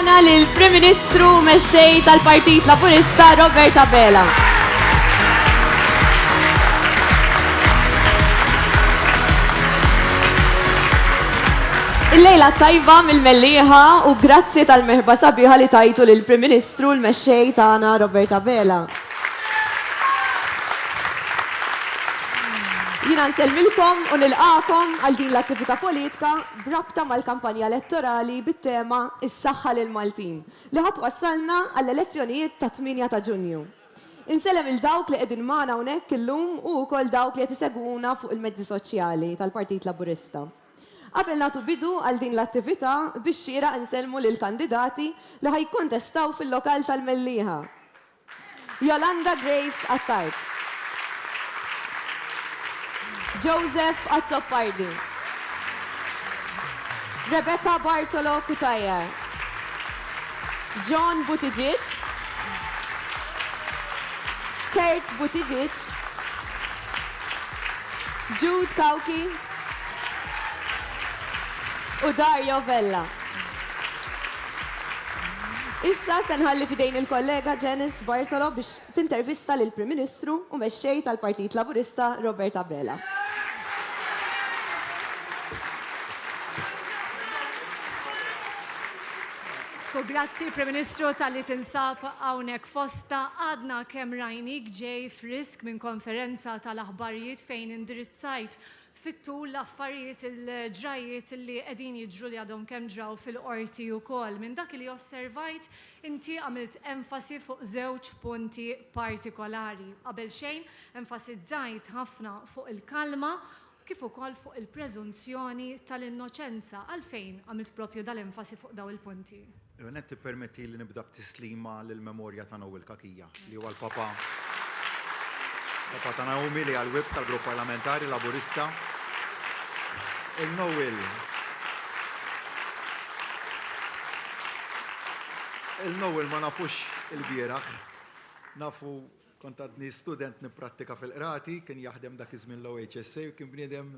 tagħna lill-Prim Ministru mexxej tal-Partit Laburista Robert Abela. Il-lejla tajba mill-mellieħa u grazzi tal-merħba sabiħa li tajtu lill-Prim Ministru l-mexxej tagħna Robert Abela. Jiena nsellmilkom u nilqakom għal din l-attività politika brabta mal-kampanja elettorali bit-tema Is-saħħa lil Maltin li ħadd wassalna għall-elezzjonijiet ta' 8 ta' Ġunju. Insellem il-dawk li qegħdin magħna hawnhekk illum u wkoll dawk li qed isegwuna fuq il-mezzi soċjali tal-Partit Laburista. Qabel nagħtu bidu għal din l-attività biex xieraq insellmu lil kandidati li ħajkontestaw fil-lokal tal-mellieħa. Yolanda Grace Attart. Joseph Azzopardi. Rebecca Bartolo Kutajer. John Buttigieg. Kurt Buttigieg. Jude Kauki. U Dario Vella. Issa se nħalli fidejn il-kollega Janice Bartolo biex tintervista lill-Prim Ministru u mexxej tal-Partit Laburista Robert Abela. Grazzi Prim Ministru tal-li tinsab hawnhekk fosta għadna kemm rajnik ġej frisk minn konferenza tal-aħbarijiet fejn indirizzajt fit-tul l-affarijiet il-ġrajiet li qegħdin jiġru li għadhom kemm ġraw fil-qorti wkoll. Minn dak li osservajt inti għamilt enfasi fuq żewġ punti partikolari. Qabel xejn enfasizzajt ħafna fuq il-kalma kif ukoll fuq il-preżunzjoni tal-innoċenza għalfejn għamilt propju dal-enfasi fuq daw il-punti. Net tippermetti li nibda b'tislima lill-memorja ta' Nowel Kakija li huwa l-papa ta' Naomi li għal-wib tal-Grupp Parlamentari Laburista. Il-Nowel ma nafux il-bieraħ, nafu kontadni student nipprattika fil-qrati, kien jaħdem dak iż-żmien l-OHSA u kien bniedem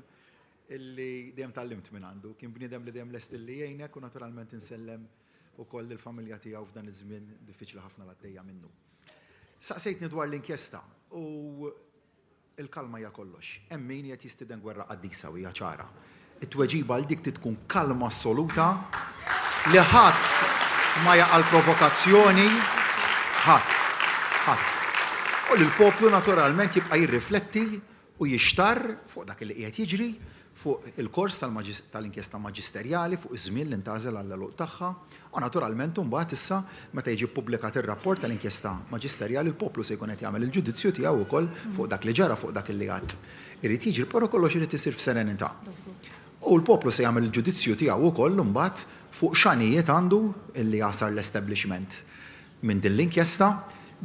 illi dejjem tallimt minn għandu, kien bniedem li dejjem lest illi jgħinek u naturalment insellem ukoll il-familja tiegħu f'dan iż-żmien diffiċli ħafna l-għaddejja minnu. Saqsejtni dwar l-inkjesta u il-kalma hija kollox. Hemm min qed jistiden gwerra qaddisa u hija ċara. It-tweġiba għal dik tkun kalma assoluta li ħadd ma jaqal provokazzjoni ħadd. U l-poplu naturalment jibqa' jirrifletti u jixtar fuq dak li qiegħed jiġri fuq il-kors tal-inkjesta maġisterjali, fuq iż-żmien li ntażel għall-għaluq tagħha, u naturalment imbagħad issa meta jiġi ppubblikat ir-rapport tal-inkjesta maġisterjali, il-poplu se jkun qed jagħmel il-ġudizzju tiegħu wkoll fuq dak li ġara fuq dak li għad. Irid jiġri però kollox irid isir f'serenità. U l-poplu se jagħmel il-ġudizzju tiegħu wkoll imbagħad fuq x'għanijiet għandu illi jasar l-establishment minn din l-inkjesta.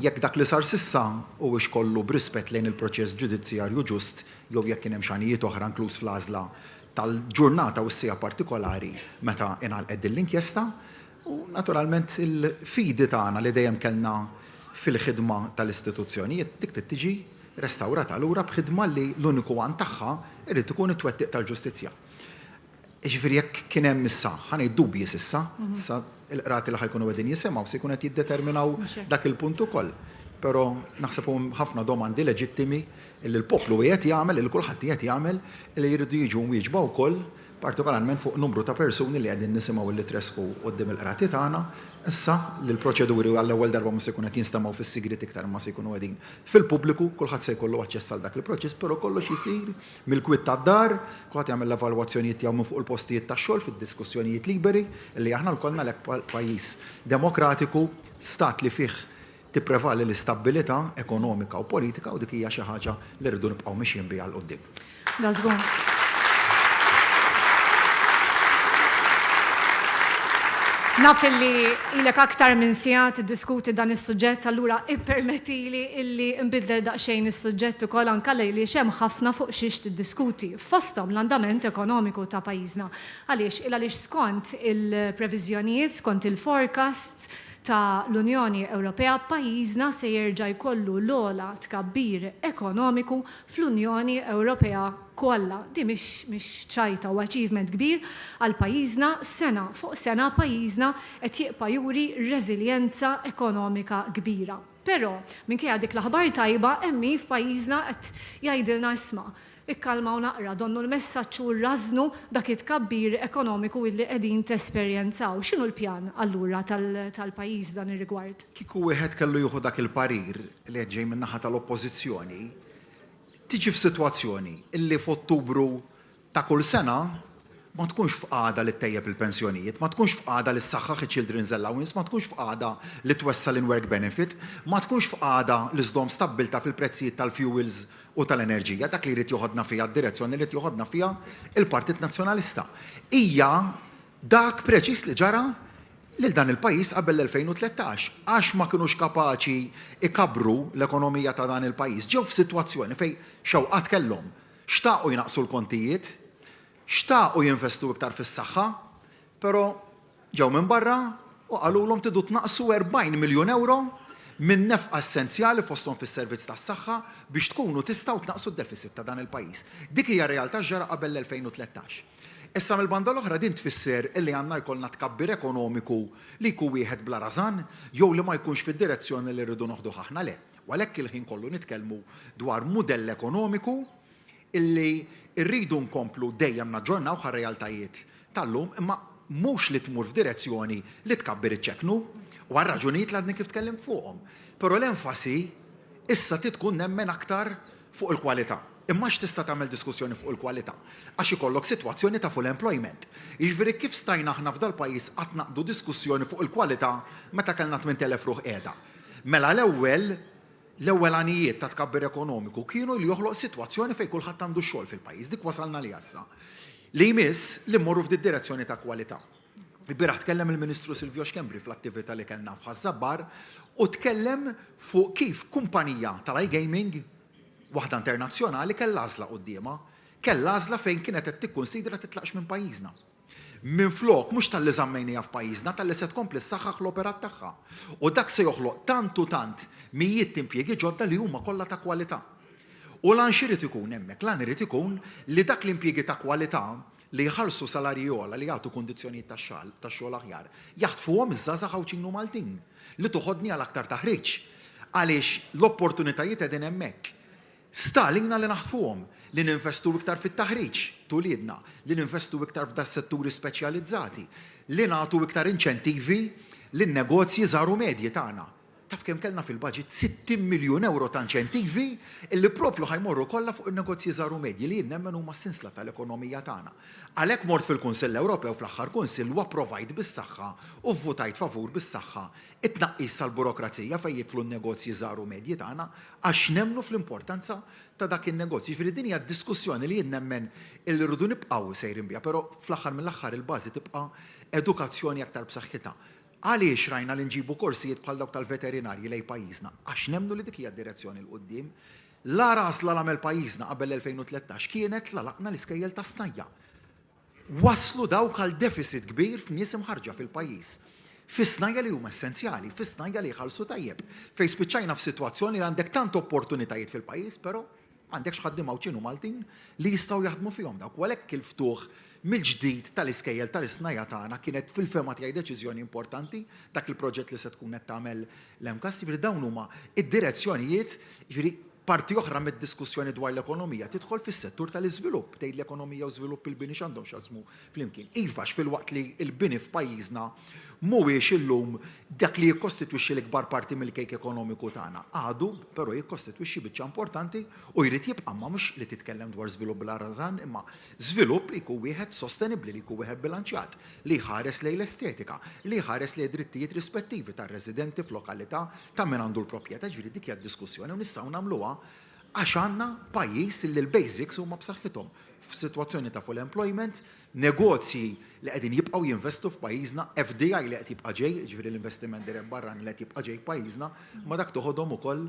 Jekk dak li sar sissa u biex kollu b'rispett lejn il-proċess ġudizzjarju ġust, jew jekk kien hemm xanijiet oħra inkluż fl-għażla tal-ġurnata u s-sija partikolari meta ingħalqet din l-inkjesta, u naturalment il-fidi tagħna li dejjem kellna fil-ħidma tal-istituzzjonijiet dik tiġi restawrata lura b'ħidma li l-uniku għan tagħha irid ikun it-twettiq tal-ġustizzja. Ġifieri jekk kien hemm issa ħanejd dubji s'issa, il-qrati li ħajkunu qegħdin jisimgħu se jkun qed jiddeterminaw dak il-punt ukoll. Però naħseb ħafna domandi leġittimi li l-poplu qiegħed jagħmel, li kulħadd qiegħed jagħmel li jridu jiġu mwieġba wkoll, partikolarment fuq numru ta' persuni li qegħdin nisimgħu li tresqu quddiem il-qrati tagħna, issa li l-proċeduri għall-ewwel darba mhux se jkun qed jinstemaw fis-sigriet iktar ma se jkunu qegħdin fil-pubbliku, kulħadd se jkollu aċċess għal dak il-proċess, però kollox isir mill-kwitt tad-dar, kulħadd jagħmel l-evalwazzjonijiet tiegħu minn fuq il-postijiet tax-xogħol fid-diskussjonijiet liberi li aħna lkoll għalhekk pajjiż demokratiku, stat li fih tipprevali l-istabbilità ekonomika u politika u dik hija xi ħaġa li rridu nibqgħu mixjin biha l qudiem. Naf illi ilek aktar minn sija tiddiskuti dan is-suġġett, allura ippermettili illi nbiddel daqsxejn is-suġġett ukoll anke li xem ħafna fuq xiex tiddiskuti fosthom l-andament ekonomiku ta' pajjiżna. Għaliex skont il-previżjonijiet, skont il-forecasts ta' l-Unjoni Ewropea pajjiżna se jerġa' jkollu l-ogħla tkabbir ekonomiku fl-Unjoni Ewropea kollha. Di mhix ċajta u achievement kbir għal pajjiżna sena fuq sena pajjiżna qed jibqa' juri reżiljenza ekonomika kbira. Però minkejja dik l-aħbar tajba hemm f'pajjiżna qed jgħidilna isma' ikkalmaw naqra, donnu l-messaġġ u rrażnu dak it-tkabbir ekonomiku illi qegħdin tesperjenzaw. X'inhu l-pjan allura tal-pajjiż f'dan ir-rigward? Kieku wieħed kellu jieħu dak il-parir li qed ġej min-naħa tal-oppożizzjoni, tiġi f'sitwazzjoni illi f'Ottubru ta' kull sena ma tkunx f'qagħda li ttejjeb il-pensjonijiet, ma tkunx f'qagħda li ssaħħaħ iċ-children's allowance, ma tkunx f'qagħda li twessal in-work benefit, ma tkunx f'qagħda li żdomm stabbilta fil-prezzijiet tal-fuels u tal-enerġija, dak li jrid joħodna fiha d-direzzjoni li jrid joħodna fiha il-Partit Nazzjonalista. Hija dak preċiż li ġara lil dan il-pajjiż qabel l-2013 għax ma kinux kapaċi ikabru l-ekonomija ta' dan il-pajjiż. Ġew f'sitwazzjoni fejn xewqat kellhom xtaqgħu jnaqsu l-kontijiet, xtaqgħu jinvestu iktar fis-saħħa, però ġew minn barra u qalulhom tidu tnaqsu 40 miljun euro minn nefqa essenzjali fosthom fis-servizz tas-saħħa biex tkunu tistgħu tnaqsu d-deficit ta' dan il-pajjiż. Dik hija realtà ġara qabel l-2013. Issa mill-banda l-oħra din tfisser illi għandna jkollna tkabbir ekonomiku li jkun wieħed bla rażan jew li ma jkunx fid-direzzjoni li rridu noħdu aħna le. Għalhekk il-ħin kollu nitkellmu dwar mudell ekonomiku illi rridu nkomplu dejjem naġġornaw ħar-realtajiet tal-lum imma mhux li tmur f'direzzjoni li tkabbir iċ-ċeknu u għal raġunijiet li għadni kif tkellim fuqhom. Però l-enfasi issa tkun nemmen aktar fuq il-kwalità. Imma x'tista' tagħmel diskussjoni fuq il-kwalità għax ikollok sitwazzjoni ta' full employment. Jiġifieri kif stajna aħna f'dal pajjiż qatt naqdu diskussjoni fuq il-kwalità meta kellna 8,000 ruħ qiegħda. Mela l-ewwel għanijiet ta' tkabbir ekonomiku kienu li joħloq sitwazzjoni fejn kulħadd għandu xogħol fil-pajjiż, dik wasalna li issa. Li jmiss li mmorru f'di direzzjoni ta' kwalità. Ibbiraħ tkellem il-Ministru Silvio Xkembri fl-attività li kellna f'Ħażabbar u tkellem fuq kif kumpanija tal-iGaming waħda internazzjonali kellha għażla qudiemha, kellha għażla fejn kienet qed tikkunsidra titlaqx minn pajjiżna. Minflok mhux tal-li żammejnija f'pajjiżna tal-li se tkompli ssaħħaħ l-operat tagħha. U dak se joħloq tant u tant mijiet impjiegi ġodda li huma kollha ta' kwalità. U lan x'irid ikun hemmhekk, lan irid ikun li dak l-impjiegi ta' kwalità li jħallsu salarji ogħla li jagħtu kundizzjonijiet tax-xogħol aħjar, jaħtfuhom iż-żgħażagħ Ħawċin Maltin li toħodni għal aktar taħriġ għaliex l-opportunitajiet qegħdin hemmhekk. Stalingna li naħtfuhom li ninvestu iktar fit-taħriġ tuliedna, li ninvestu iktar f'dak setturi speċjalizzati, li nagħtu iktar inċentivi lin-negozji żaru medji tagħna. Taf kemm kellna fil-budget 60 miljun euro ta' inċentivi illi propju ħajmorru kollha fuq in-negozji żaru medji li nemmen huma s-sinsla tal-ekonomija tagħna. Għalhekk mort fil-Kunsill Ewropew fl-aħħar Kunsill u approvajt bis-saħħa u vvutajt favur bis-saħħa it-tnaqqis tal-burokrazija fejn jidħlu n-negozji żaru medji tagħna għax nemmnu fl-importanza ta' dak in-negozji. Jiġifieri din hija diskussjoni li nemmen illi rridu nibqgħu sejrin biha, però fl-aħħar mill-aħħar il-bażi tibqa' edukazzjoni aktar b'saħħitha. Għaliex rajna li nġibu korsijiet bħal dawk tal-veterinarji lejn pajjiżna? Għax nemmnu li dik hija d-direzzjoni l qudiem. L-ara għażla l-għamel pajjiżna qabel 2013 kienet lalaqna l-iskejjel ta' snajja. Waslu dawk għal deficit kbir f'nies imħarġa fil-pajjiż. Fis-snajja li huma essenzjali, fis-snajja li jħallsu tajjeb. Fejn spiċċajna f'sitwazzjoni li għandek tant opportunitajiet fil-pajjiż, però għandek x'ħaddim Ħawċin Maltin li jistgħu jaħdmu fihom dawk. Għalhekk il-ftuħ mill-ġdid tal-iskejjel tal-isnajja tagħna kienet fil-fema tiegħi deċiżjoni importanti dak il-proġett li se tkun qed tagħmel l-MKAS, jiġifieri dawn huma id-direzzjonijiet, jiġifieri parti oħra mid-diskussjoni dwar l-ekonomija tidħol fis-settur tal-iżvilupp, tgħid l-ekonomija u żvilupp il-bini x'għandhom x'jażmu flimkien. Iva fil-waqt li l-bini f'pajjiżna mhuwiex illum dak li jikkostitwixxi l-ikbar parti mill-kejk ekonomiku tagħna. Għadu, però jikkostitwixxi biċċa importanti u jrid jibqa' ma mhux li titkellem dwar żvilupp bla rażan, imma żvilupp li jkun wieħed sostenibbli, li jkun wieħed bilanċjat, li jħares lejn l-estetika, li jħares lejn drittijiet rispettivi tar-residenti f'lokalità ta' min għandu l-proprjetà. Ġifieri dik hija d-diskussjoni u nistgħu nagħmluha għax għandna pajjiż li l-basics huma b'saħħithom. F'sitwazzjoni ta' full employment, negozji li qegħdin jibqgħu jinvestu f'pajjiżna, FDI li qed jibqa' ġej, ġifieri l-investiment dirett barran li qed jibqa' ġej f'pajjiżna, ma dak toħodhom ukoll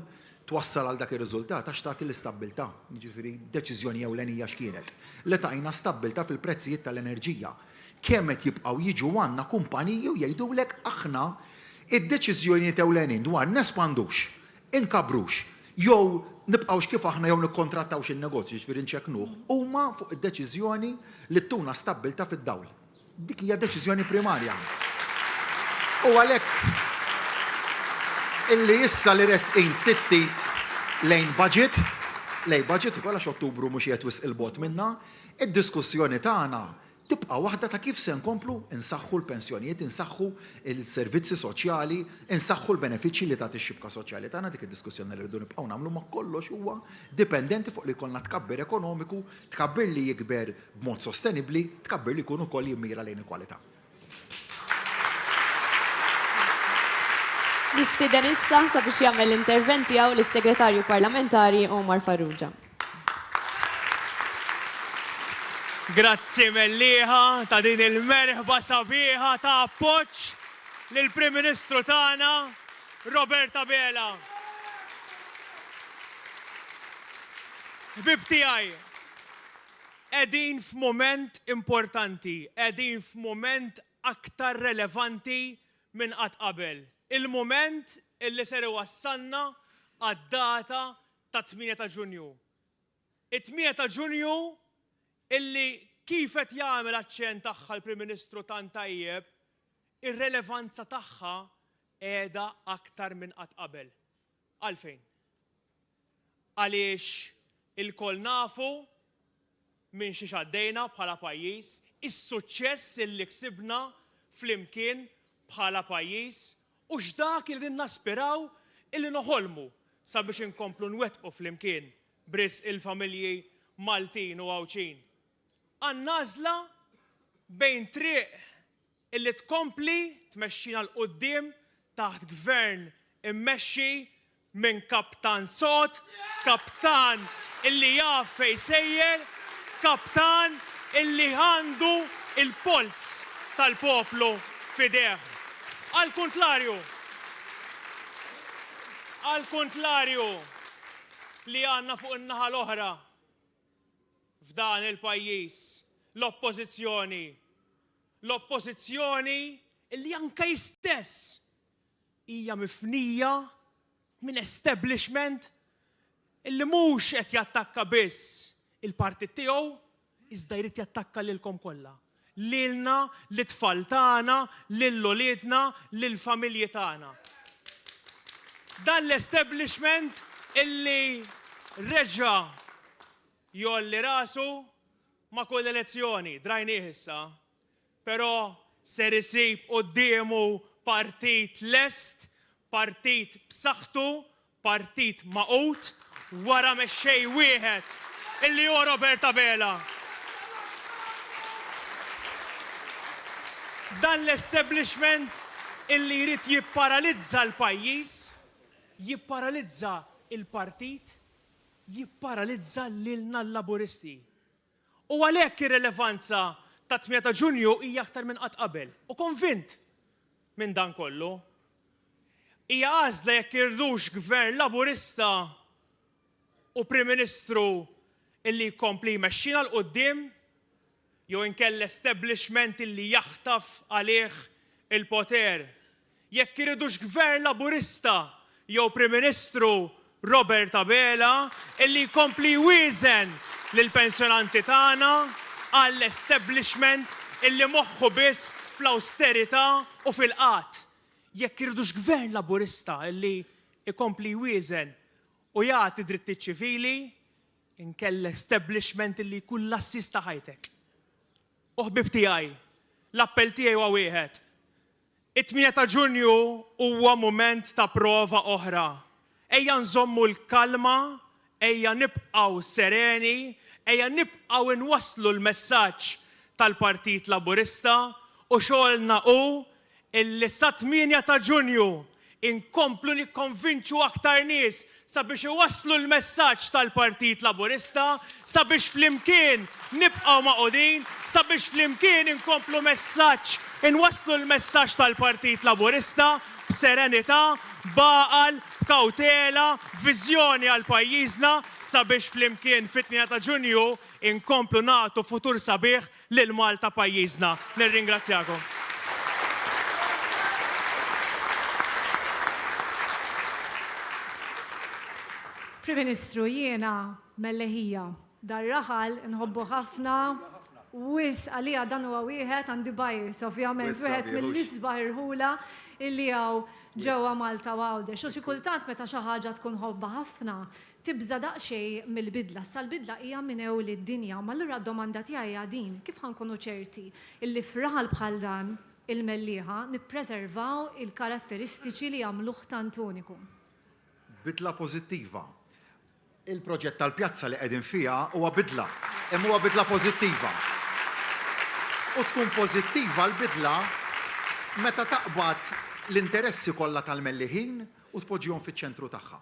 twassal għal dak ir-riżultat għax tagħti l-istabbiltà. Ġifieri deċiżjoni ewlenija x'kienet. Li tajna stabbiltà fil-prezzijiet tal-enerġija. Kemm qed jibqgħu jiġu għandna kumpaniji u jgħidulek aħna id-deċiżjonijiet ewlenin dwar nespandux, inkabrux, jew nibqgħux kif aħna jew nikkontrattawx in-negozju ġifieri nċekknuh, huma fuq id-deċiżjoni li ttuna stabbilta fid-dawl. Dik hija deċiżjoni primarja. U għalhekk illi issa li resqin ftit lejn budget ukoll għax Ottubru mhux qed wisq il-bot minnha, id-diskussjoni tagħna tibqa' waħda ta' kif se nkomplu insaħħu l-pensjonijiet, insaħħu l-servizzi soċjali, insaħħu l-benefiċċji li tagħti x-xibka soċjali tagħna dik id-diskussjoni li rridu nibqgħu nagħmlu ma' kollox huwa dipendenti fuq li jkollna tkabbir ekonomiku, tkabbir li jikber b'mod sostenibbli, tkabbir li jkun ukoll jimmira lejn il-kwalità. Nistieden issa sabiex jagħmel l-intervent tiegħu lis-Segretarju Parlamentari Omar Farrugia. Grazzi mellieħa ta' din il-merħba sabiħa ta' appoġġ lill-Prim Ministru tagħna Robert Abela. Ħbib tiegħi, qegħdin f'mument importanti, qegħdin f'mument aktar relevanti minn qatt qabel. Il-mument illi ser iwassalna għad-data ta' 8 ta' Ġunju. It-8 ta' Ġunju illi kif qed jagħmel aċċent tagħha l-Prim Ministru tant tajjeb, ir-relevanza tagħha qiegħda aktar minn qatt qabel. Għalfejn? Għaliex il-koll nafu minn xi għaddejna bħala pajjiż, is-suċċess illi ksibna flimkien bħala pajjiż u x'dak li naspiraw illi noħolmu sabiex inkomplu nwettqu flimkien bris il-familji Maltin u Għawċin. Għan-nażla bejn triq illi tkompli tmexxina l-qudiem taħt gvern immexxi minn kaptan sod, kaptan illi jaf fejn sejjer, kaptan illi għandu il-polz tal-poplu fideh. Għal-kontrarju li għandna fuq in-naħa l-oħra f'dan il-pajjiż, l-oppożizzjoni illi anke jistess hija mifnija minn establishment illi mhux qed jattakka biss il-partit tiegħu iżda jrid jattakka lilkom kollha. Lilna, lit-tfal tagħna, lil-loliedna, lill-familji tagħna. Dan l-establishment illi reġa' jolli rasu ma' kull elezzjoni, drajnieh issa, però ser isib qudiemu partit lest, partit b'saħħtu, partit maqut wara mexxej wieħed illi huwa Robert Abela. Dan l-establishment illi jrid jipparalizza l-pajjiż, jipparalizza il-partit, jipparalizza lilna l-laburisti. U għalhekk ir-relevanza ta' 8 ta' Ġunju hija aktar minn qatt qabel. U konvint minn dan kollu. Hija għażla jekk irdux gvern laburista u Prim Ministru illi jkompli jmexxina l-qudiem jew inkella establishment illi jaħtaf għalih il-poter. Jekk iridux gvern laburista jew Prim Ministru Robert Abela illi jkompli jwieżen lill-pensjonanti tagħna għall-establishment illi moħħu biss fl-austerità u fil-qatt. Jekk iridux gvern laburista illi jkompli jwieżen u jagħti drittijiet ċivili, inkella establishment illi jkun l-assis ta' ħajtek. U ħbib tiegħi, l-appell tiegħi huwa wieħed. It-8 ta' Ġunju huwa mument ta' prova oħra. Ejja nżommu l-kalma, ejja nibqgħu sereni, ejja nibqgħu nwasslu l-messaġġ tal-Partit Laburista u xogħolna hu illi sa 8 ta' Ġunju inkomplu nikkonvinċu aktar nies sabiex iwasslu l-messaġġ tal-Partit Laburista, sabiex flimkien nibqgħu maqudin, sabiex flimkien inkomplu messaġġ inwasslu l-messaġġ tal-Partit Laburista b'serenità, baqal, b'kawtela, viżjoni għal pajjiżna sabiex flimkien fit-8 ta' Ġunju inkomplu nagħtu futur sabiħ lil Malta pajjiżna. Nirringrazzjakom. Prim Ministru, jiena melleħija dar-raħal nħobbu ħafna wis għalija dan huwa wieħed għandi bajs, ovvjament, wieħed mill-isbaħ irħula illi hawn ġewwa Malta Għawdex. U xi kultant meta xi ħaġa tkun ħobba ħafna, tibża daqsxejn mill-bidla. Sal-bidla hija minn ewl id-dinja, ma allura d-domanda tiegħi hija din, kif ħankunu ċerti illi f'raħal bħal dan il-mellieħa nippreservaw il-karatteristiċi li jagħmluh tant uniku? Bidla pożittiva. Il-proġett tal-pjazza li qegħdin fiha huwa bidla, hemm huwa bidla pożittiva. U tkun pożittiva l-bidla meta taqbad l-interessi kollha tal-mellieħin u tpoġġihom fiċ-ċentru tagħha.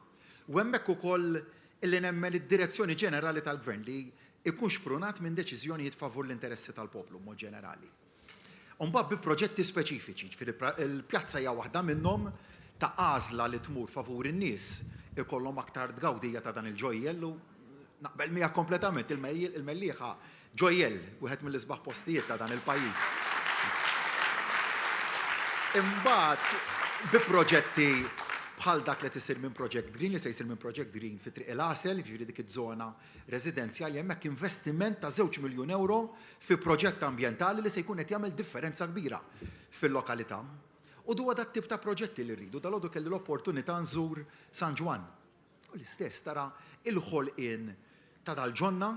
U hemmhekk ukoll illi nemmen id-direzzjoni ġenerali tal-Gvern li jkun xprunat minn deċiżjonijiet favur l-interessi tal-poplu mod ġenerali. Mbagħad bi proġetti speċifiċi, il-pjazza hija waħda minnhom ta' għażla li tmur favur in-nies ikollhom aktar tgawdija ta' dan il-ġojjel u naqbel miegħek kompletament il-mellieħa ġojjel wieħed mill-isbaħ postijiet ta' dan il-pajjiż. Imbagħad bi proġetti bħal dak li tisir minn Project Green li se jsir minn Project Green fi Triq il-Għasel, jiġifieri dik iż-żona residenzjali hemmhekk investiment ta' 2 miljun euro fi proġett ambjentali li se jkun qed jagħmel differenza kbira fil-lokalità. U huwa dat tip ta' proġetti li rridu, dalgħodu kelli l-opportunità nżur San Ġwan. U l-istess tara il-ħolqien ta' dal-ġonna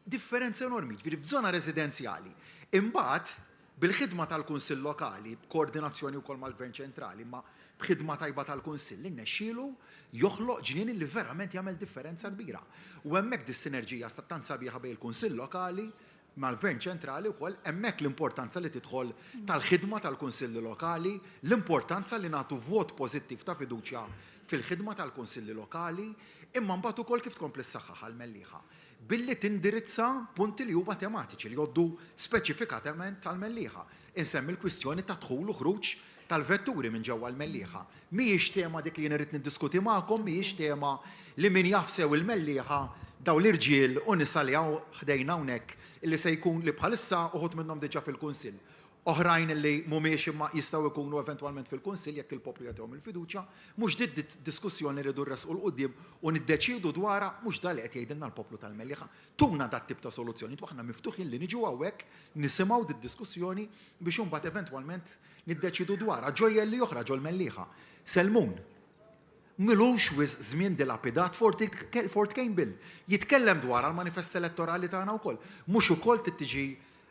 differenza enormi, ġifieri f'żona residenzjali. Imbagħad bil-ħidma tal-Kunsill Lokali, b'koordinazzjoni wkoll mal-Gvern ċentrali, ma b'ħidma tajba tal-Kunsill innexxielu joħloq ġnien li verament jagħmel differenza kbira. U hemmhekk dis-sinerġija tant sabiħa bejn il-Kunsill Lokali mal-Gvern ċentrali wkoll hemmhekk l-importanza li tidħol tal-ħidma tal-Kunsilli Lokali, l-importanza li nagħtu vot pożittiv ta' fiduċja fil-ħidma tal-Kunsilli Lokali, imma mbagħad ukoll kif tkompli s-saħħaħ għall-mellieħa. Billi tindirizza punti li huma tematiċi li jgħoddu speċifikatament tal-mellieħa. Insemmi l-kwistjoni ta' dħul u ħruġ tal-vetturi minn ġewwa l-mellieħa. Mhijiex tema dik li jien irid niddiskuti magħkom, mhijiex tema li min jafsew il-mellieħa daw l-irġiel u nisa li hawn ħdejna hawnhekk illi se jkun li bħalissa uħud minnhom diġà fil-Kunsill. Oħrajn li mhumiex imma jistgħu jkunu eventwalment fil-Kunsill jekk il-poplu jagħtihom il-fiduċja, mhux dit diskussjoni rridu nresqu l-qudiem u niddeċiedu dwarha mhux dak li qed jgħidilna l-poplu tal-mellieħa. Tuna dat tip ta' soluzzjoni, aħna miftuħin li niġu hawnhekk nisimgħu dit-diskussjoni biex imbagħad eventwalment niddeċiedu dwarha. Ġojjel li joħra ġol mellieħa. Selmun. Milux wis żmien dilapidat Fort Campbell. Jitkellem dwar għal-manifest elettorali tagħna wkoll. Mhux ukoll tiġi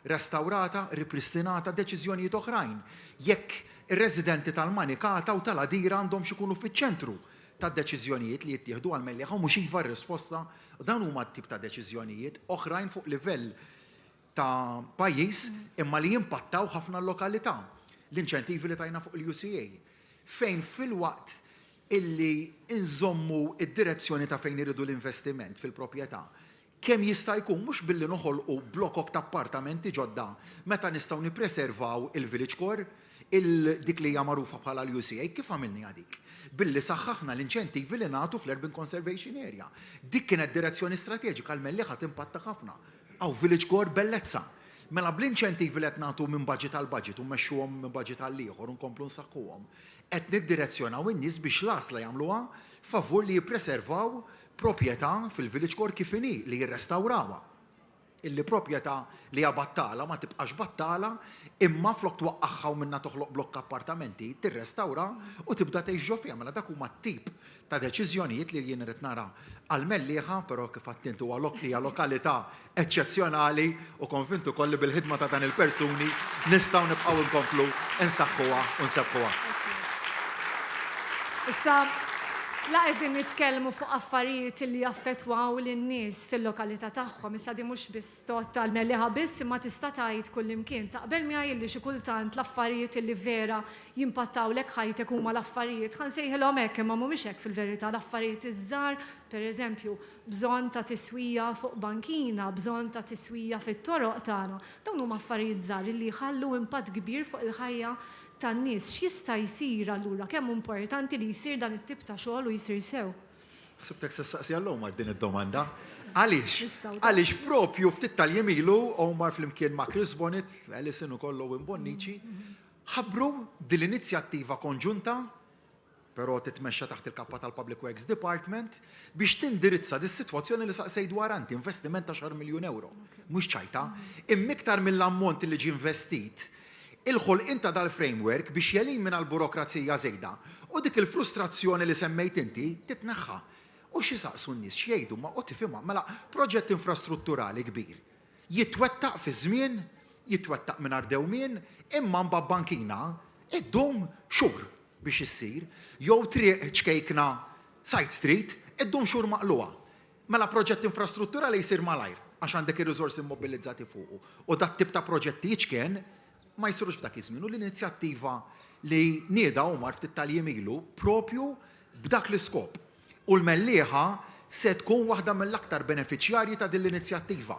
restaurata, ripristinata deċiżjonijiet oħrajn. Jekk ir-residenti tal-Manikata u tal-Adira għandhom xikunu fiċ-ċentru ta' deċiżjonijiet li jittieħdu għal-mellieħa u mhux iva r-risposta, dan huma t-tip ta' deċiżjonijiet oħrajn fuq livell ta' pajjiż imma li jimpattaw ħafna l-lokalità. L-inċentivi li tajna fuq il-UCA. Fejn fil-waqt illi inżommu id-direzzjoni ta' fejn iridu l-investiment fil-proprjetà. Kemm jista' jkun mhux billi noħolqu blokok ta' appartamenti ġodda meta nistgħu nippreservaw il-village core, dik li hija magħrufa bħala l-UCA, kif għamilni dik? Billi saħħaħna l-inċentivi li nagħtu fl-Urban Conservation Area. Dik kienet direzzjoni strateġika l-mellieħa timpatta ħafna. Aw village core bellezza. Mela bl-inċentivi li qed nagħtu minn budget għal budget u mmexxuhom minn budget għal ieħor u nkomplu nsaħħuhom, qed niddirezzjonaw in-nies biex l-għażla jagħmluha favur li jippreservaw proprjetà fil-village core kif inhi li jirrestawrawha. Illi proprjetà li hija battala ma tibqax battala imma flok twaqqaħħa u minna toħloq blokk appartamenti tirrestawra u tibda tgħix fiha. Mela dak huma t-tip ta' deċiżjonijiet li jien irid nara għall-mellieħa, però kif attent huwa hija lokalità eċċezzjonali u konvintu kolli bil-ħidma ta' dan il-persuni nistgħu nibqgħu nkomplu nsaħħuha u nsebħuha. Issa, la qegħdin nitkellmu fuq affarijiet li jaffettwaw lin-nies fil-lokalità tagħhom, issa di mhux biss tot tal-mellieħa biss imma tista' tgħid kullimkien. Taqbel miegħi li xi kultant l-affarijiet li vera jimpattaw lek ħajtek huma l-affarijiet ħansejħilhom hekk imma mhumiex hekk fil-verità l-affarijiet iż-żgħar, pereżempju, bżonn ta' tiswija fuq bankina, bżonn ta' tiswija fit-toroq tagħna. Dawn huma affarijiet żgħar li jħallu impatt kbir fuq il-ħajja tan-nies. X'jista' jsir allura kemm importanti li jsir dan it-tip ta' xogħol u jsir sew? Ħsibtek saqsi għallhom għal din id-domanda. Għaliex propju ftit tal-jemilu Omar flimkien ma' Chris Bonnet, Alison ukoll Owen Bonnici, ħabbru din l-inizjattiva konġunta però titmexxa taħt il-kappa tal-Public Works Department biex tindirizza dis-sitwazzjoni li saqsej dwar anti investiment ta' 10 miljun euro. Mhux ċajta, immiktar mill-ammont li ġie investit il-ħolqien ta' dal-framework biex jelimina l-burokrazija żejda u dik il-frustrazzjoni li semmejt inti titneħħa. U xi saqsu n-nies x'jgħidu ma qod tifhimha mela proġett infrastrutturali kbir. Jitwettaq fi żmien, jitwettaq mingħajr dewmien, imma mbagħad bankina iddum xhur biex issir, jew triq ċkejkna Side Street iddum xhur maqluha. Mela proġett infrastrutturali jsir malajr għax għandek ir-riżorsi immobilizzati fuqu. U dat tip ta' proġetti ċkien ma jsirux f'dak iż-żmien u l-inizjattiva li nieda Omar ftit tal-jiem ilu propju b'dak l-iskop. U l-mellieħa se tkun waħda mill-aktar benefiċjarji ta' din l-inizjattiva.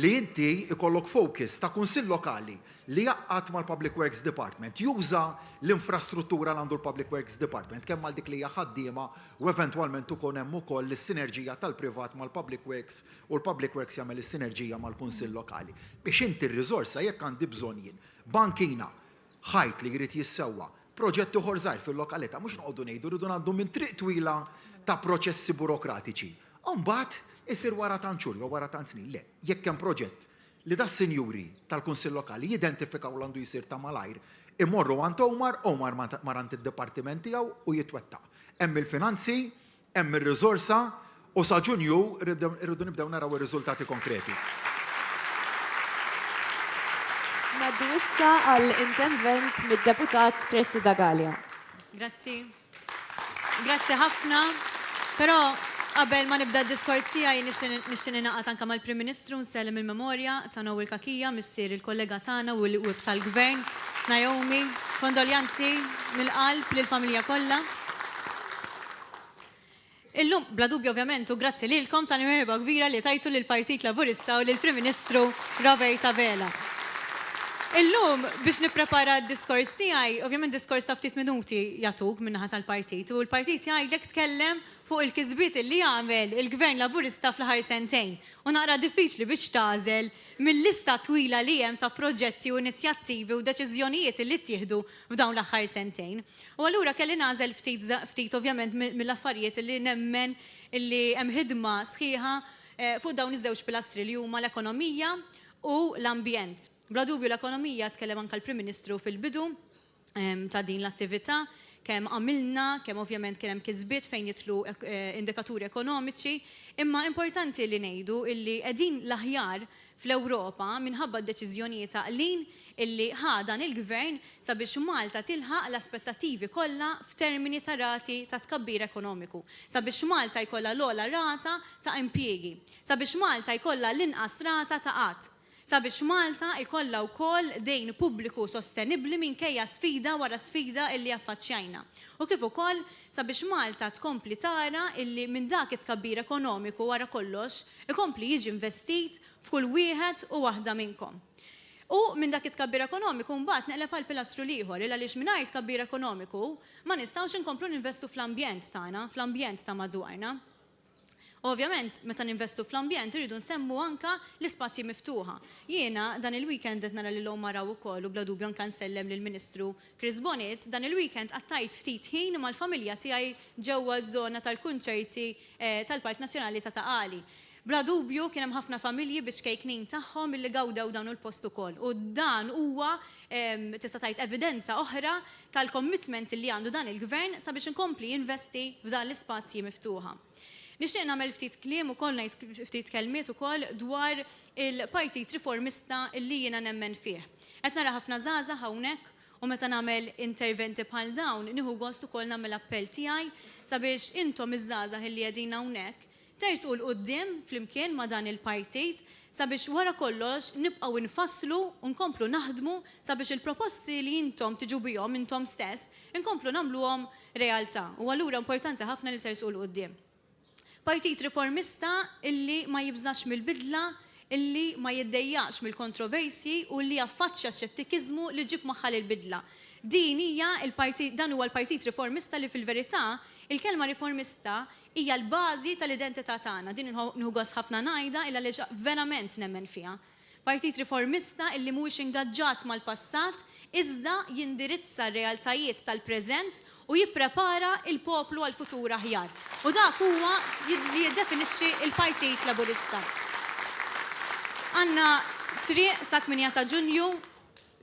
Li inti ikollok focus ta' kunsill lokali li jaqqat mal-Public Works Department, juża l-infrastruttura l għandu l-Public Works Department, kemm għal dik li hija ħaddiema u eventwalment ukoll hemm ukoll is-sinerġija tal-privat mal-Public Works u l-Public Works jagħmel is-sinerġija mal-kunsill lokali. Biex inti r-riżorsa jekk għandi bżonn jien, bankina, ħajt li jrid jissewwa, proġett uħor żgħir fil-lokalità, mhux noqogħdu ngħidu rridu ngħaddu minn triq twila ta' proċessi burokratiċi. U mbagħad isir wara tant xhur jew wara tant snin. Le, jekk hemm proġett li da sinjuri tal-Kunsill Lokali jidentifikaw l-għandu jsir ta' malajr, imorru għand Omar marant id-dipartiment tiegħu u jitwettaq. Hemm il-finanzi, hemm ir-riżorsa u sa Ġunju irridu nibdew naraw ir-riżultati konkreti. Naddu issa għall-intervent mid-deputat Cressi Dagalia. Grazzi. Grazzi ħafna. Però qabel ma nibda d-diskors tiegħi nixtieq ninaqgħad anke mal-Prim Ministru nsellem il-memorja ta' Nowel Kakija missier il-kollega tagħna u l-wib tal-Gvern Naomi. Kondoljanzi mill-qalb lill-familja kollha. Illum, bla dubju ovvjament, u grazzi lilkom tal-merba kbira li tajtu lill-Partit Laburista u lill-Prim Ministru Robert Abela. Illum biex nipprepara d-diskors tiegħi, ovvjament diskors ta' ftit minuti jagħtuk min-naħa tal-partit u l-partit jgħidlek tkellem fuq il-kisbiet li jagħmel il-Gvern Laburista fl-aħħar sentejn. U naqra diffiċli biex tażel mill-lista twila li hemm ta' proġetti u inizjattivi u deċiżjonijiet li ttieħdu f'dawn l-aħħar sentejn. U allura kelli nażel ftit ovvjament mill-affarijiet li nemmen illi hemm ħidma sħiħa fuq dawn iż-żewġ pilastri li huma l-ekonomija u l-ambjent. Bla dubju l-ekonomija tkellem anke l-Prim Ministru fil-bidu ta' din l-attività, kemm għamilna, kemm ovvjament kien hemm kisbiet fejn jitlu indikaturi ekonomiċi, imma importanti li ngħidu illi qegħdin l-aħjar fl-Ewropa minħabba d-deċiżjonijiet għaqlin illi ħadan il-Gvern sabiex Malta tilħaq l-aspettattivi kollha f'termini ta' rati ta' tkabbir ekonomiku, sabiex Malta jkollha l-ogħla rata ta' impjiegi, sabiex Malta jkollha l-inqas rata ta' qatt, sabiex Malta jkollha wkoll dejn pubbliku sostenibbli minkejja sfida wara sfida illi affaċċjajna. U kif ukoll sabiex Malta tkompli tara illi minn dak it-tkabbir ekonomiku wara kollox ikompli jiġi investit f'kull wieħed u waħda minnkom. U minn dak it-tkabbir ekonomiku mbagħad neqleb għal pilastru ieħor il għaliex mingħajr tkabbir ekonomiku ma nistgħux inkomplu ninvestu fl-ambjent tagħna, fl-ambjent ta' madwarna. Ovvjament, meta ninvestu fl-ambjent irridu nsemmu anka l-ispazji miftuħa. Jiena dan il-weekend qed nara lil Omar ukoll u bla dubju anke nsellem lill-Ministru Chris Bonnet, dan il-weekend qattajt ftit ħin mal-familja tiegħi ġewwa ż-żona tal-kunċerti tal-Park Nazzjonali ta' Taqali. Bla dubju kien hemm ħafna familji biex kejknin tagħhom illi gawdew dawn il-post ukoll. U dan huwa tista' tgħid evidenza oħra tal-commitment li għandu dan il-Gvern sabiex inkompli jinvesti f'dan l-ispazji miftuħa. Nixtieq nagħmel ftit kliem ukoll ngħid ftit kelmiet ukoll dwar il-Partit Riformista li jiena nemmen fih. Qed nara ħafna żgħażagħ hawnhekk u meta nagħmel interventi bħal dawn nieħu gost ukoll nagħmel appell tiegħi sabiex intom iż-żgħażagħ li qegħdin hawnhekk tersqu l-qudiem flimkien ma' dan il-partit sabiex wara kollox nibqgħu nfasslu u nkomplu naħdmu sabiex il-proposti li intom tiġu bihom intom stess inkomplu nagħmluhom realtà. U allura importanti ħafna li tersqu l-qudiem. Partit riformista illi ma jibżax mill-bidla, illi ma jiddejjaqx mill-kontroversji u li jaffaċċja x-xettikiżmu li ġib magħha il-bidla. Dan huwa l-Partit Riformista li fil-verità il-kelma riformista hija l-bażi tal-identità tagħna. Din inħu gost ħafna ngħidha illa li verament nemmen fiha. Partit riformista illi mhuwiex ingaġġat mal-passat iżda jindirizza r-realtajiet tal-preżent u jipprepara il-poplu għal futur aħjar. U dak huwa li jiddefinixxi il-Partit Laburista. Għandna triq sa 8 ta' Ġunju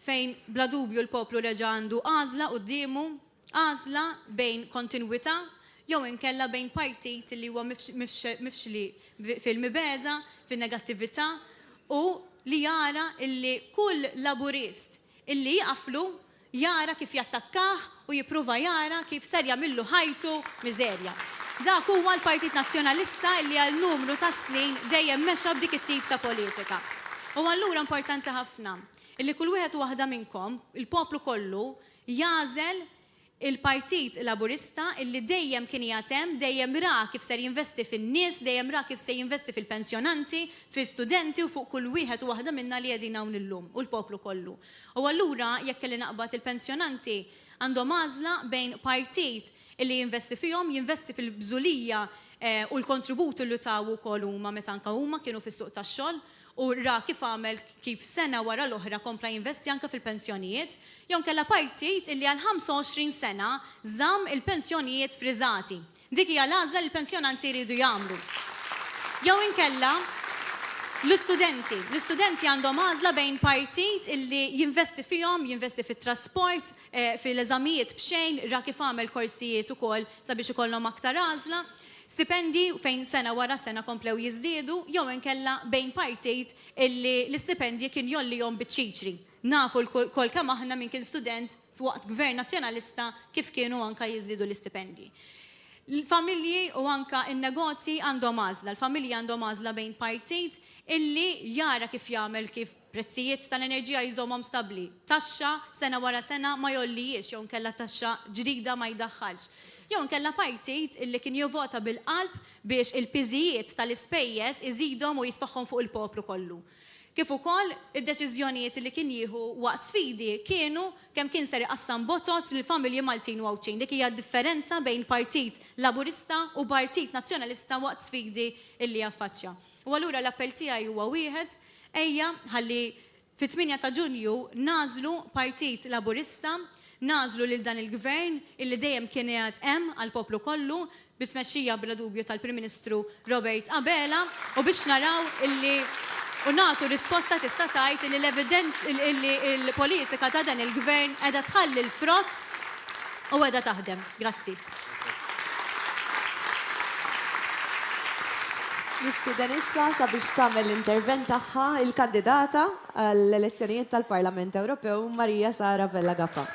fejn bla dubju l-poplu reġa' għandu għażla qudiemu, għażla bejn kontinwità jew inkella bejn partit li huwa mifxli fil-mibeda, fin-negattività u li jara illi kull laburist illi jaqaflu jara kif jattakkah u jippruva jara kif ser jagħmillu ħajtu miżerja. Dak huwa l-Partit Nazzjonalista illi għal numru ta' snin dejjem mexa b'dik it-tip ta' politika. U allura importanti ħafna illi kull wieħed u waħda minnkom, il-poplu kollu, jażel il-Partit Laburista illi dejjem kien jagħtem, dejjem ra kif ser jinvesti fin-nies, dejjem ra kif se jinvesti fil-pensjonanti, fil-studenti u fuq kull wieħed u waħda minna li qegħdin hawn illum u l-poplu kollu. U allura jekk kelli naqbad il-pensjonanti għandhom għażla bejn partit illi jinvesti fihom, jinvesti fil-bżulija u l-kontributu li tawu wkoll huma meta anke huma kienu fis-suq tax-xogħol u ra kif għamel kif sena wara l-oħra kompla jinvesti anke fil-pensjonijiet, jew kellha partit illi għal 25 sena żamm il-pensjonijiet friżati. Dik hija l-għażla li l-pensjonanti jridu jagħmlu. Jew inkella l-istudenti għandhom għażla bejn partit illi jinvesti fihom, jinvesti fit-trasport, fil-eżamijiet b'xejn, ra kif għamel korsijiet ukoll sabiex ikollhom aktar għażla. Stipendi fejn sena wara sena komplew jiżdiedu, jew inkella bejn partit illi l-istipendji kien jollihom biċ-ċiċri. Nafu l-kol kemm aħna min kien student f'waqt gvern nazzjonalista kif kienu anke jiżdiedu l-istipendji. L-familji u anke n-negozji għandhom għażla. L-familji għandhom għażla bejn partit illi jara kif jagħmel kif prezzijiet tal-enerġija jżommhom stabbli. Taxxa sena wara sena ma jollijiex jew inkella taxxa ġdida ma jdaħħalx. Jew inkella partit illi kien jivvota bil-qalb biex il-piżijiet tal-ispejjeż iżidhom u jitfaħħom fuq il-poplu kollu. Kif ukoll id-deċiżjonijiet li kien jieħu waqt sfidi kienu kemm kien ser iqassam botot lill-familji Maltin u Awċin. Dik hija differenza bejn Partit Laburista u Partit Nazzjonalista waqt sfidi illi jaffaċċja. U allura l-appell tiegħi huwa wieħed ejja ħalli fit-8 ta' Ġunju nażlu Partit Laburista, nażlu lil dan il-gvern illi dejjem kien qed hemm għall-poplu kollu bit-tmexxija bla dubju tal-Prim Ministru Robert Abela u biex naraw illi u nagħtu risposta tista' tgħid illi l-politika ta' dan il-gvern qiegħda tħalli l-frott u qiegħda taħdem. Grazzi. Nistieden issa sabiex tagħmel l-intervent tagħha il-kandidata għall-elezzjonijiet tal-Parlament Ewropew Marija Sara Vella Gaffa.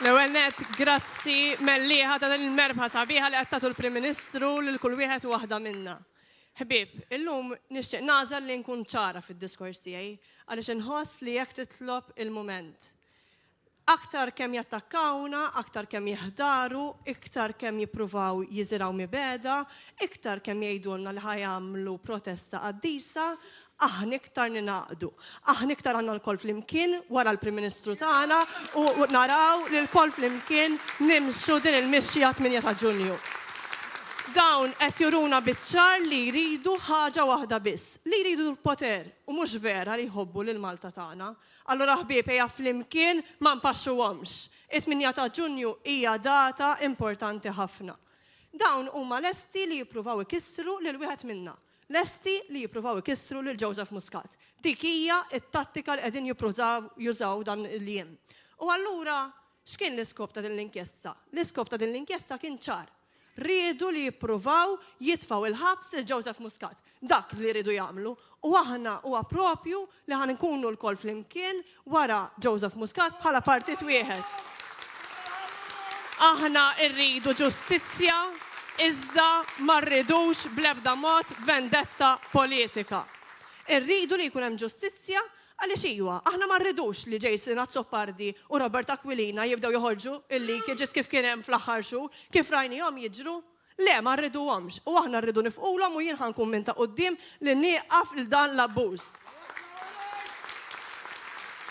L-ewwel nett, grazzi mellieħa ta' dan il-merbħa sabiħa li qed tagħtu l-Prim Ministru lil kull wieħed u waħda minna. Ħbieb, illum nixtieq nażel li nkun ċara fid-diskors tiegħi għaliex inħoss li jekk titlob il-mument. Aktar kemm jattakkawna, aktar kemm jeħdaru, iktar kemm jippruvaw jiżiraw mibeda, iktar kemm jgħidulna li ħajamlu protesta qaddisa, aħna iktar ninaqdu. Aħna iktar għandna l-kol flimkien wara l-Prim Ministru tagħna u naraw li l-kol flimkien nimxu din il-mixja 8 ta' Ġunju. Dawn qed juruna biċ-ċar li jridu ħaġa waħda biss, li jridu l-poter u mhux vera li jħobbu lil Malta tagħna. Allura ħbieb ejja flimkien ma npaxxuhomx. It-8 ta' Ġunju hija data importanti ħafna. Dawn huma lesti li jippruvaw ikissru lil wieħed minna. Lesti li jippruvaw ikissru lil Joseph Muscat. Dik hija t-tattika li qegħdin jippruvaw jużaw dan il-jiem. U allura x'kien l-iskop ta' din l-inkjesta? L-iskop ta' din l-inkjesta kien ċar. Riedu li jippruvaw jitfaw il-ħabs il Joseph Muscat. Dak li rridu jagħmlu. U aħna huwa propju li ħan nkunu l-kol flimkien wara Joseph Muscat bħala partit wieħed. Aħna rridu ġustizzja, iżda ma rridux bl-ebda mod vendetta politika. Irridu li jkun hemm ġustizzja għaliex iwa, aħna ma rridux li Jason Azzopardi u Robert Aquilina jibdew joħorġu illi ġis kif kien hemm fl-aħħar xhur, kif rajnihom jiġru, le ma rriduhomx u aħna rridu nifqulhom u jien ħankun minn ta' quddiem li nieqaf lil dan l-abbuż.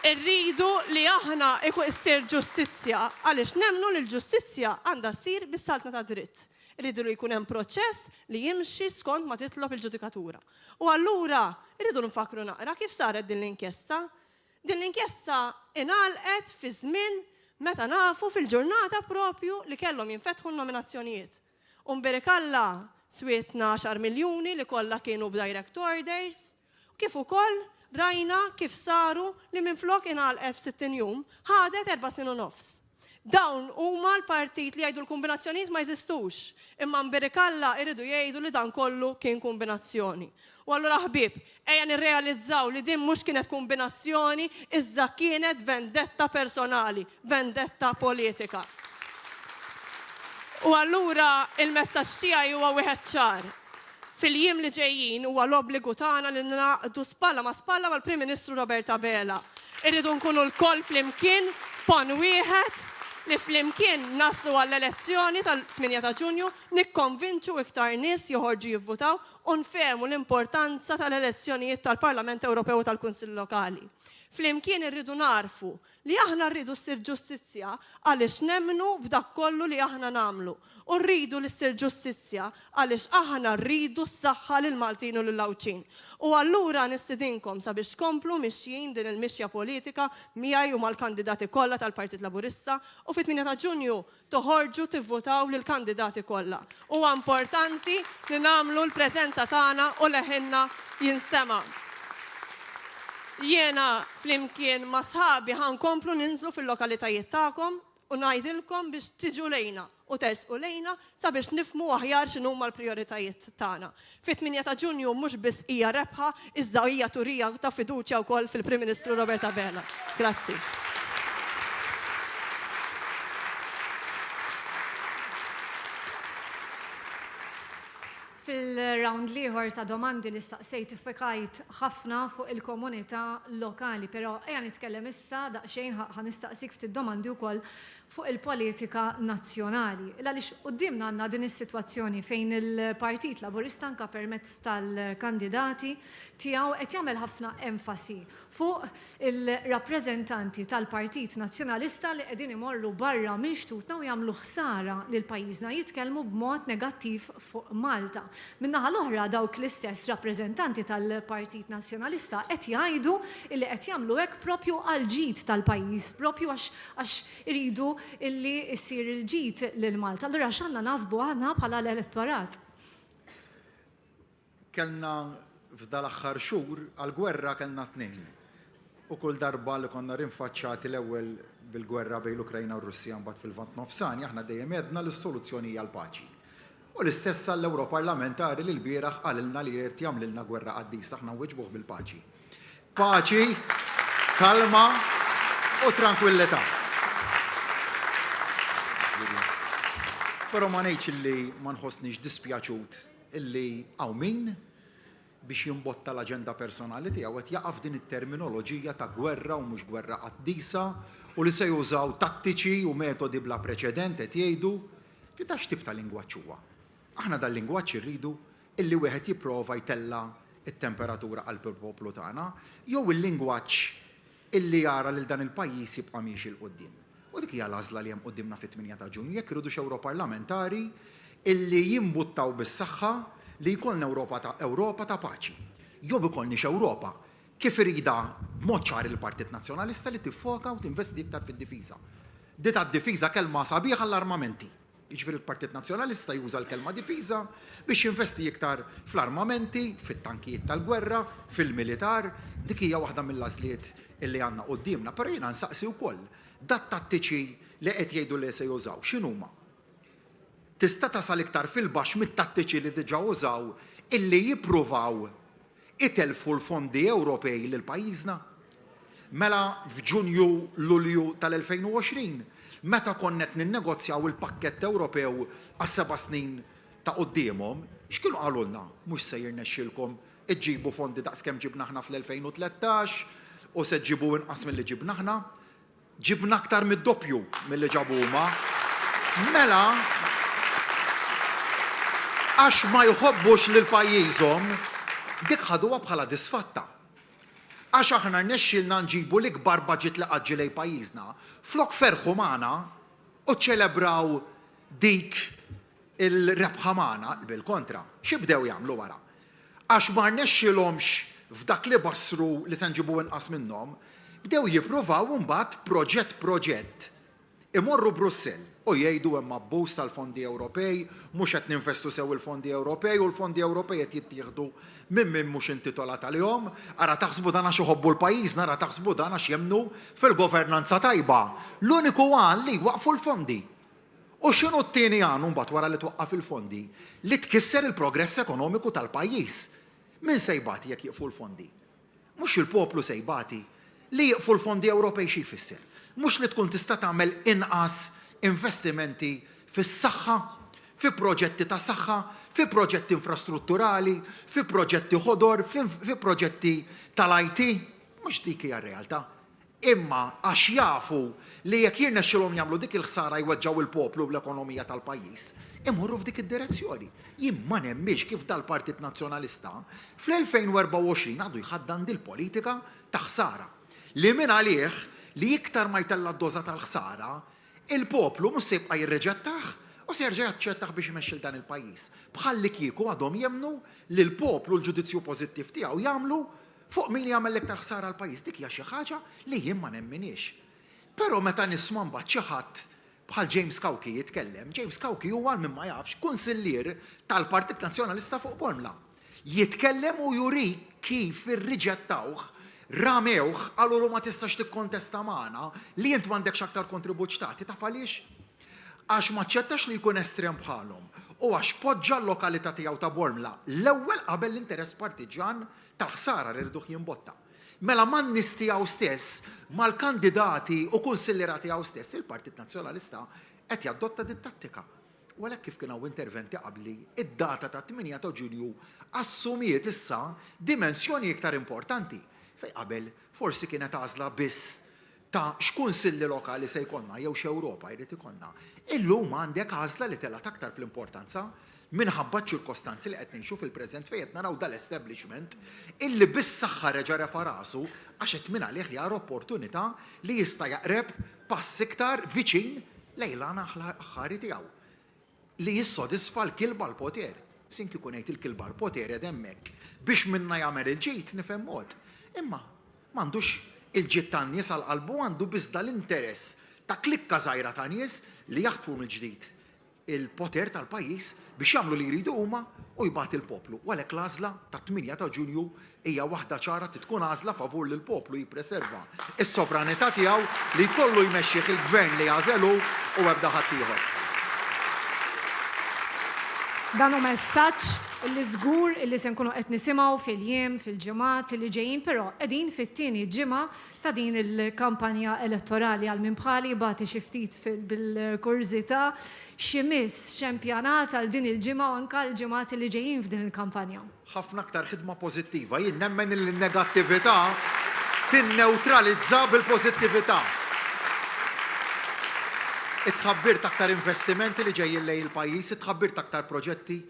Irridu li aħna issir ġustizzja għaliex nemmnu li l-ġustizzja għandha ssir bis-saltna ta' dritt. Irridu li jkun hemm proċess li jimxi skont ma titlob il-ġudikatura. U allura irridu nfakru naqra kif saret din l-inkjesta. Din l-inkjesta ingħalqet fi żmien meta nafu fil-ġurnata propju li kellhom jinfetħu n-nominazzjonijiet. Umberikalla swietna 10 miljuni li kollha kienu b'direct orders, kif ukoll rajna kif saru li minflok ingħalqet f'60 jum ħadet 4 snin u nofs. Dawn huma l-partit li jgħidu l-kombinazzjonijiet ma jeżistux, imma Umberikalla jridu jgħidu li dan kollu kien kombinazzjoni. U allura ħbieb, ejja nirrealizzaw li din mhux kienet kombinazzjoni, iżda kienet vendetta personali, vendetta politika. U allura il-messaġġ tiegħi huwa wieħed ċar. Fil-jiem li ġejjin huwa l-obbligu tagħna li naqdu spalla ma' spalla mal-Prim Ministru Roberta Bela. Irridu nkunu l-koll flimkien pon wieħed li flimkien naslu għall-elezzjoni tal-8 ta' Ġunju nikkonvinċu iktar nies joħorġu jivvutaw u nfehmu l-importanza tal-elezzjonijiet tal-Parlament Ewropew u tal-Kunsill Lokali. Flimkien irridu narfu li aħna rridu ssir ġustizzja għaliex nemmnu b'dak kollu li aħna nagħmlu. U rridu li ssir ġustizzja għaliex aħna rridu s-saħħa lil Maltin u lil Lawċin. U allura nistidinkom sabiex tkomplu mixjin din il-mixja politika miegħi u mal-kandidati kollha tal-Partit Laburista u fit-8 ta' Ġunju toħorġu tivvotaw lil kandidati kollha. Huwa importanti li nagħmlu l-preżenza tagħna u leħinna jinstema'. Jiena flimkien ma' sħabi ħankomplu ninżlu fil-lokalitajiet tagħkom u ngħidilkom biex tiġu lejna u tersqu lejna sabiex nifhmu aħjar x'inhuma l-prijoritajiet tagħna. Fit-8 ta' Ġunju mhux biss hija rebħa, iżda hija turija ta' fiduċja wkoll fil-Prim Ministru Roberta Bela. Grazzi. Fil-round liħor ta' domandi li staqsejt iffikajt ħafna fuq il-komunità lokali, però ejja nitkellem issa daqsxejn ħanistaqsik ftit domandi wkoll fuq il-politika nazzjonali. Għaliex qudiemna għandna din is-sitwazzjoni fejn il-Partit Laburista anke permezz tal-kandidati tiegħu qed jagħmel ħafna enfasi fuq il-rappreżentanti tal-Partit Nazzjonalista li qegħdin imorru barra minn xtutna u jagħmlu ħsara lil pajjiżna jitkellmu b'mod negattiv fuq Malta. Min-naħa l-oħra dawk l-istess rappreżentanti tal-Partit Nazzjonalista qed jgħidu li qed jagħmlu hekk propju għal ġid tal-pajjiż, propju għax iridu illi issir il-ġid lil Malta. Allura x'għandna naħsbu aħna bħala l-elettorat? Kellna f'dal aħħar xhur għall-gwerra kellna 2. U kull darba li konna rinfaċċati l-ewwel bil-gwerra bejn l-Ukrajna u r-Russja mbagħad fil-Vant Nofsani aħna dejjem għedna l-soluzzjoni hija l-paċi. U l-istess għall-Ewroparlamentari li l-bieraħ qalilna li jrid jagħmlilna gwerra qaddisa aħna nwiġbuh bil-paċi. Paċi, kalma u tranquillità. Però ma ngħidx illi ma nħossniex dispjaċut illi hawn min biex jimbotta l-aġenda personali tiegħu qed jaqaf din it-terminoloġija ta' gwerra u mhux gwerra qaddisa u li se jużaw tattiċi u metodi bla preċedent qed jgħidu fi ta' x'tip ta' lingwaġġ huwa. Aħna dal-lingwaġġ irridu illi wieħed jipprova jtella t-temperatura għall poplu tagħna jew il-lingwaġġ illi jara lil dan il-pajjiż jibqa' miexi l quddiem. U dik hija l-għażla li hemm qudiemna fit-8 ta' Ġunju jekk irridux Ewroparlamentari illi jimbuttaw bis-saħħa li jkollna Ewropa ta' paċi. Jew ikollniex Ewropa kif irida b'mod ċar il-Partit Nazzjonalista li tiffoka u tinvesti iktar fid-difiża. Di tad-difiża kelma sabiħa l-armamenti. Jiġifieri il-Partit Nazzjonalista juża l-kelma difiża biex jinvesti iktar fl-armamenti, fit-tankijiet tal-gwerra, fil-militar, dik hija waħda mill-għażliet illi għandna qudiemna. Però jiena nsaqsi wkoll dat tattiċi li qed jgħidu li se jużaw x'inhuma? Tista' tasal iktar fil-baxx mit-tattiċi li diġà użaw illi jippruvaw itelfu l-fondi Ewropej lil pajjiżna? Mela f'Ġunju Lulju tal-2020 meta konna qed ninnegozjaw il-pakkett Ewropew għas-7 snin ta' qudiemhom, x'kienu qalulna? Mhux se jirnexxilkom iġġibu fondi daqskemm ġibna aħna fl-2013 u se ġibu inqas milli ġibna aħna. Ġibna aktar mid-doppju milli ġabu huma. Mela għax ma jħobbux lil pajjiżhom dik ħaduha bħala disfatta. Għax aħna rnexxielna nġibu l-ikbar baġit li qaġġi lejn pajjiżna, flok ferħu magħna u ċċelebraw dik il-rebħa magħna bil-kontra, x'ibdew jagħmlu wara? Għax ma rnexxilhomx f'dak li bassru li se nġibu inqas minnhom, bdew jippruvaw imbagħad proġett imorru Brussell u jgħidu hemm abbuż tal-fondi Ewropej, mhux qed ninvestu sew il-fondi Ewropej u l-fondi Ewropej qed jittieħdu minn mhux intitolat għalihom, ara taħsbu dan għax iħobbu l-pajjiżna, ara taħsbu dan għax jemmnu fil-governanza tajba. L-uniku għan li waqfu l-fondi. U x'inhu t-tieni għan mbagħad wara li twaqqaf il-fondi li tkisser il-progress ekonomiku tal-pajjiż. Min se jbati jekk jiqfu l-fondi? Mhux il-poplu se jbati. Li jiqfu l-fondi Ewropej xi jfisser? Mhux li tkun tista' tagħmel inqas investimenti fis-saħħa, fi proġetti ta' saħħa, fi proġetti infrastrutturali, fi proġetti ħodor, fi proġetti tal-IT, mhux dik hija r-realtà. Imma għax jafu li jekk jirnexxilhom jagħmlu dik il-ħsara jweġġaw il-poplu bl-ekonomija tal-pajjiż, imorru f'dik id-direzzjoni. Jien ma nemmix kif dal-Partit Nazzjonalista fl-2024 għadu jħaddan dil-politika ta' ħsara. Li minn għalih li iktar ma jtella d-doża tal-ħsara, il-poplu mhux se jibqa' jirreġettaħ u se jerġa' jaċċettaħ biex imexxil dan il-pajjiż. Bħalli kieku għadhom jemmnu li l-poplu l-ġudizzju pożittiv tiegħu jagħmlu fuq min jagħmel l-iktar ħsara l-pajjiż. Dik hija xi ħaġa li jien ma nemminix. Però meta nisma' mbagħad xi ħadd bħal James Cauchi jitkellem, James Cauchi huwa minn ma jafx kunsillier tal-Partit Nazzjonalista fuq Bormla. Jitkellem u juri kif irriġettawh, ramewh għallu ma tistax tikkontesta magħna li int m'għandekx aktar kontribut xtati taf għaliex? Għax ma ċettax li jkun estrem bħalhom u għax poġġa l-lokalità tiegħu ta' Bormla l-ewwel qabel l-interess partiġan tal-ħsara li rriduh jimbotta. Mela man-nies tiegħu stess, mal-kandidati u kunsilliera tiegħu stess, il-Partit Nazzjonalista qed jadotta din tattika. U għalhekk kif kien hawn interventi qabli, id-data ta' 8 ta' Ġunju assumiet issa dimensjoni iktar importanti. Fejn qabel forsi kienet għażla biss ta' x'kunsilli lokali se jkollna jew x'Ewropa jrid ikollna. Illum għandek għażla li telha aktar fl-importanza minħabba ċirkostanzi li qed ngħixu fil-preżent fejn qed naraw dal-establishment illi bis-saħħa reġa' refa' rasu għax qed minn għalih jara opportunità li jista' jaqreb pass iktar viċin lejlan aħħari tiegħu li jissodisfa l-kilba l-poter. Sin kieku ngħid il-kilba l-poter qed hemmhekk biex minna jagħmel il-ġid nifhem mod. Imma m'għandux il-ġid tan-nies għall-qalbu għandu biss dal-interess ta' klikka żgħira ta' nies li jaħtfu mill-ġdid il-poter tal-pajjiż biex jagħmlu li jridu huma u jbagħt il-poplu. U għalhekk l-għażla ta' 8 ta' Ġunju hija waħda ċara tkun għażla favur li l-poplu jippreserva is-sovranità tiegħu li jkollu jmexxih il-gvern li jażelu u ebda ħadd ieħor. Dan hu messaġġ illi żgur illi se nkunu qed nisimgħu fil-jiem, fil-ġimgħat li ġejjin, però qegħdin fit-tieni ġimgħa ta' din il-kampanja elettorali għal min bħali bagħti xi ftit bil-kurzità x'imiss xempjanat għal din il-ġimgħa u anke l-ġimgħat li ġejjin f'din il-kampanja. Ħafna aktar ħidma pożittiva, jien nemmen il-negattività tinnewtralizza bil-pożittività. Itħabbirt aktar investimenti li ġejjin lejn il-pajjiż, itħabbirt aktar proġetti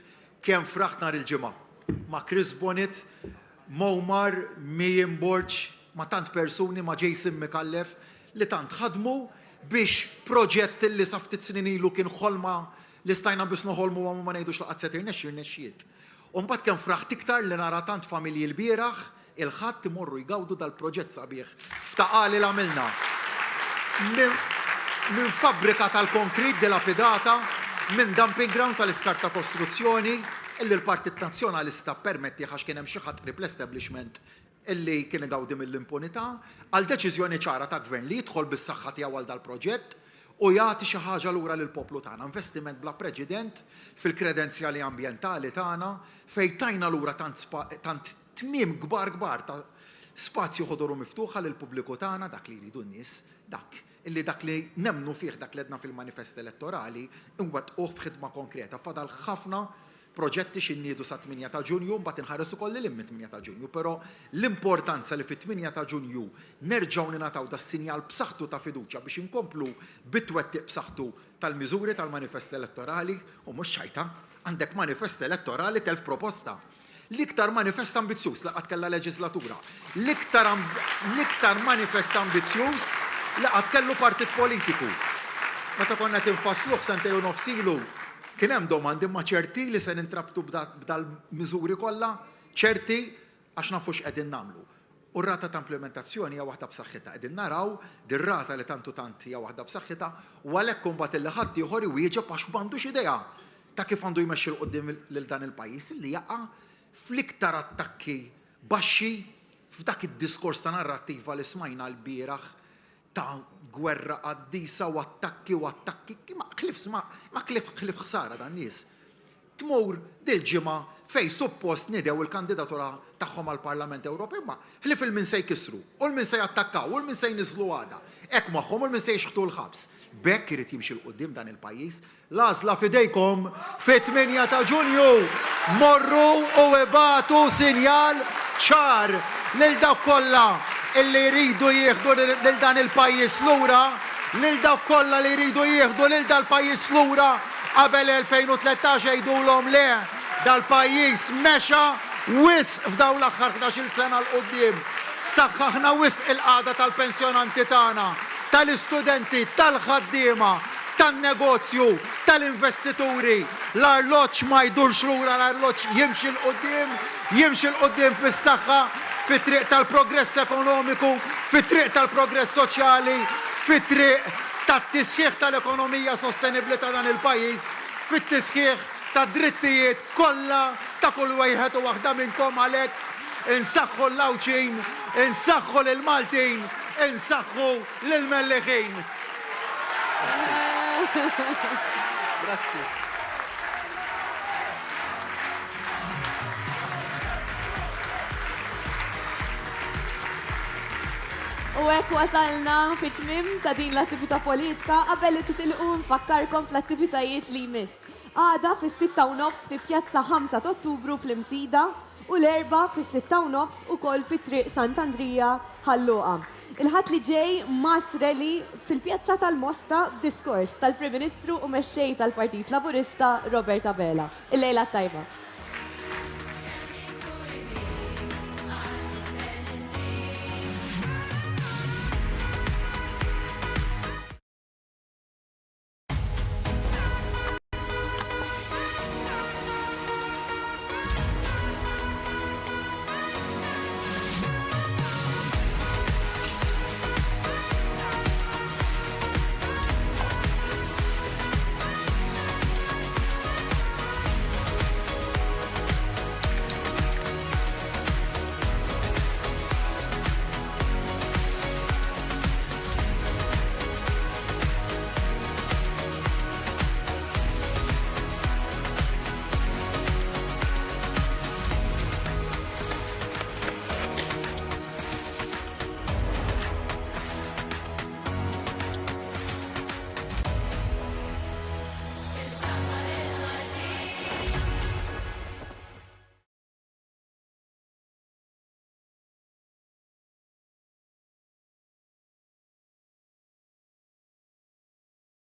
kemm fraħt nhar il-ġimgħa. Ma' Chris Bonnet, Mowmar, Mijin Borġ, ma' tant persuni ma' Jason Mikallef li tant ħadmu biex proġett li sa ftit snin ilu kien ħolma li stajna biss noħolmu u ma ngħidux laqgħat se tirnexxiet. U mbagħad kemm fraħt iktar li nara tant familji l-bieraħ il-ħadd imorru jgawdu dal-proġett sabiħ f'taqali l għamilna. Minn fabbrika tal-konkrit dilapidata, minn dumping ground tal-iskart ta' kostruzzjoni, illi l-Partit Nazzjonalista permetti għax kien hemm xi ħadd establishment illi kien igawdi mill-impunità, għal deċiżjoni ċara ta' gvern li jidħol bis-saħħa tiegħu għal dal-proġett u jagħti xi ħaġa lura lill-poplu tagħna. Investiment bla preċedent fil-kredenzjali ambjentali tagħna fejn tajna lura tant tmiem kbar ta' spazju ħodoru miftuħa lill-pubbliku tagħna dak li jridu n-nies dak. Illi dak li nemnu fih dak li edna fil-manifest elettorali inwettquh f'ħidma konkreta. Fadal ħafna proġetti xinniedu sa' 8 ta' Ġunju, mbagħad inħares ukoll lil 8 ta' Ġunju, però l-importanza li fit-8 ta' Ġunju nerġgħu ningħataw das-sinjal b'saħħtu ta' fiduċja biex inkomplu bit-twettiq b'saħħtu tal-miżuri tal-manifest elettorali u mhux xajta, għandek manifest elettorali telf proposta. L-iktar manifest ambizzjuż laqgħat kellha leġislatura. L-iktar manifest ambizzjuż laqgħat kellu partit politiku. Meta konna tinfassluh sentej u nofsilu Kien hemm domandi ma ċerti li se nintrabtu b'dal-miżuri kollha, ċerti għax nafu x'qegħdin nagħmlu. U r-rata ta' implementazzjoni hija waħda b'saħħitha. Qegħdin naraw dir-rata li tantu tant hija waħda b'saħħitha u għalhekk imbagħad illi ħadd ieħor iwieġeb għax m'għandux idea ta' kif għandu jmexxi l qudiem lil dan il-pajjiż li jaqa' fl-iktar attakki baxxi f'dak id-diskors ta' narrattiva li smajna l-bieraħ ta' gwerra qaddisa u attakki ma klif ħsara dan nies. Tmur dil-ġimgħa fej suppost nidew il-kandidatura tagħhom għall-Parlament Ewropew ma ħlif il-min se jkissru, u l-min se jattakkaw, u l-min se jniżlu għada. Hekk magħhom u l-min se jixħtu l-ħabs. Bekk irid jimxi l-qudiem dan il-pajjiż. L-għażla fidejkom fit-8 ta' Ġunju morru u ibatu sinjal ċar lil dawk kollha illi jridu jieħdu lil dan il-pajjiż lura, lil dawk kollha li jridu jieħdu lil dan il-pajjiż lura qabel 2013 jgħidulhom le dal-pajjiż mexa wisq f'dawn l-aħħar 11-il sena l qudiem. Saħħaħna wisq il-qagħda tal-pensjonanti tagħna, tal-istudenti, tal-ħaddiema, tan-negozju, tal-investituri. L-arloġġ ma jdurx lura, l-arloġġ jimxi l-qudiem fis-saħħa, fit-triq tal-progress ekonomiku, fit-triq tal-progress soċjali, fit-triq tat-tisħiħ tal-ekonomija sostenibbli ta' dan il-pajjiż, fit-tisħiħ tad-drittijiet kollha ta' kull wieħed u waħda minnkom għalhekk insaħħu l-Lawċin, insaħħu lil-Maltin, insaħħu lil-Melliħin. Grazzi. U hekk wasalna fit-tmiem ta' din l-attività politika qabel li titilqu nfakkarkom fl-attivitajiet li jmiss. Għada fis-6:30 fi Pjazza 5 ta' Ottubru fl-Imsida u l-erba fis-6:30 ukoll fit-Triq Sant'Andrija Ħalluqa. Il-ħadd li ġej Masreli fil-Pjazza tal-Mosta diskors tal-Prim Ministru u mexxej tal-Partit Laburista Robert Abela. Il-lejla tajba.